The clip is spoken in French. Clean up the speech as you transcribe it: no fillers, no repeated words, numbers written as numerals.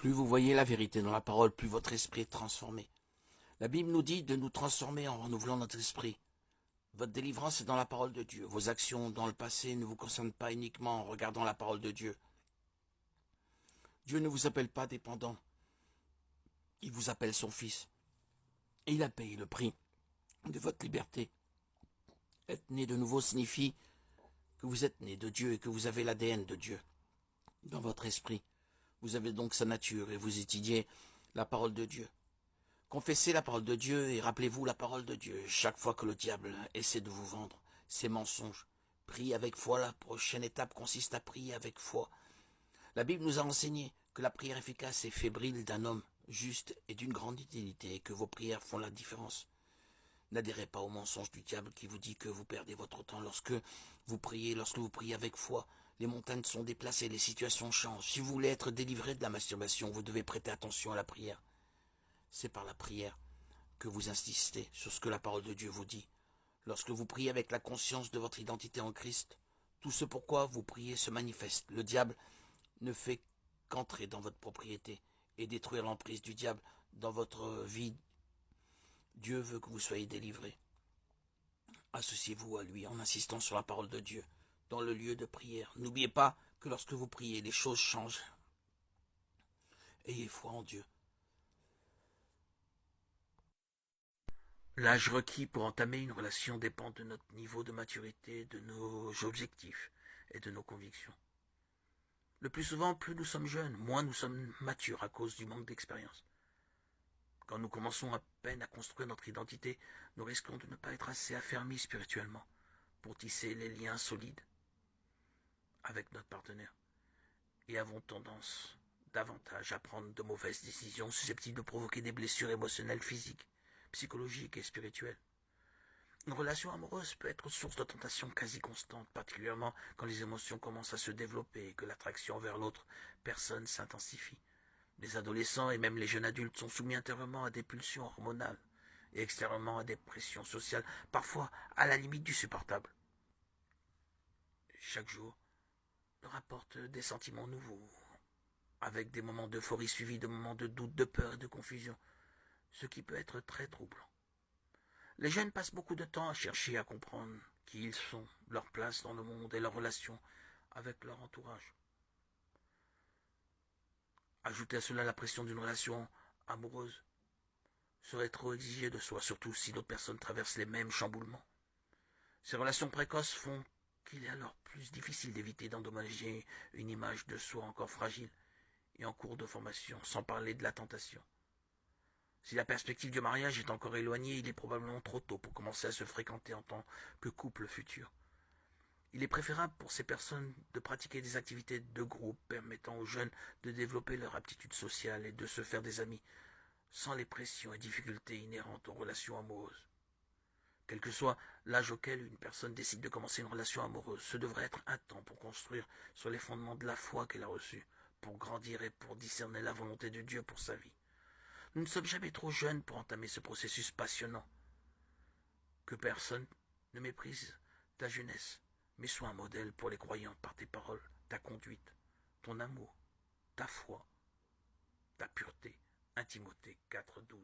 Plus vous voyez la vérité dans la parole, plus votre esprit est transformé. La Bible nous dit de nous transformer en renouvelant notre esprit. Votre délivrance est dans la parole de Dieu. Vos actions dans le passé ne vous concernent pas uniquement en regardant la parole de Dieu. Dieu ne vous appelle pas dépendant. Il vous appelle son fils. Et il a payé le prix de votre liberté. Être né de nouveau signifie que vous êtes né de Dieu et que vous avez l'ADN de Dieu dans votre esprit. Vous avez donc sa nature et vous étudiez la parole de Dieu. Confessez la parole de Dieu et rappelez-vous la parole de Dieu chaque fois que le diable essaie de vous vendre ses mensonges. Priez avec foi. La prochaine étape consiste à prier avec foi. La Bible nous a enseigné que la prière efficace et fébrile d'un homme juste est d'une grande utilité et que vos prières font la différence. N'adhérez pas aux mensonges du diable qui vous dit que vous perdez votre temps lorsque vous priez avec foi. Les montagnes sont déplacées, les situations changent. Si vous voulez être délivré de la masturbation, vous devez prêter attention à la prière. C'est par la prière que vous insistez sur ce que la parole de Dieu vous dit. Lorsque vous priez avec la conscience de votre identité en Christ, tout ce pourquoi vous priez se manifeste. Le diable ne fait qu'entrer dans votre propriété et détruire l'emprise du diable dans votre vie. Dieu veut que vous soyez délivrés. Associez-vous à lui en insistant sur la parole de Dieu dans le lieu de prière. N'oubliez pas que lorsque vous priez, les choses changent. Ayez foi en Dieu. L'âge requis pour entamer une relation dépend de notre niveau de maturité, de nos objectifs et de nos convictions. Le plus souvent, plus nous sommes jeunes, moins nous sommes matures à cause du manque d'expérience. Quand nous commençons à peine à construire notre identité, nous risquons de ne pas être assez affermis spirituellement pour tisser les liens solides avec notre partenaire et avons tendance davantage à prendre de mauvaises décisions susceptibles de provoquer des blessures émotionnelles, physiques, psychologiques et spirituelles. Une relation amoureuse peut être source de tentation quasi constante, particulièrement quand les émotions commencent à se développer et que l'attraction vers l'autre personne s'intensifie. Les adolescents et même les jeunes adultes sont soumis intérieurement à des pulsions hormonales et extérieurement à des pressions sociales, parfois à la limite du supportable. Chaque jour leur apporte des sentiments nouveaux, avec des moments d'euphorie suivis de moments de doute, de peur et de confusion, ce qui peut être très troublant. Les jeunes passent beaucoup de temps à chercher à comprendre qui ils sont, leur place dans le monde et leur relation avec leur entourage. Ajouter à cela la pression d'une relation amoureuse serait trop exigé de soi, surtout si l'autre personne traverse les mêmes chamboulements. Ces relations précoces font qu'il est alors plus difficile d'éviter d'endommager une image de soi encore fragile et en cours de formation, sans parler de la tentation. Si la perspective du mariage est encore éloignée, il est probablement trop tôt pour commencer à se fréquenter en tant que couple futur. Il est préférable pour ces personnes de pratiquer des activités de groupe permettant aux jeunes de développer leur aptitude sociale et de se faire des amis, sans les pressions et difficultés inhérentes aux relations amoureuses. Quel que soit l'âge auquel une personne décide de commencer une relation amoureuse, ce devrait être un temps pour construire sur les fondements de la foi qu'elle a reçue, pour grandir et pour discerner la volonté de Dieu pour sa vie. Nous ne sommes jamais trop jeunes pour entamer ce processus passionnant. Que personne ne méprise ta jeunesse, mais sois un modèle pour les croyants par tes paroles, ta conduite, ton amour, ta foi, ta pureté. 1 Timothée 4,12.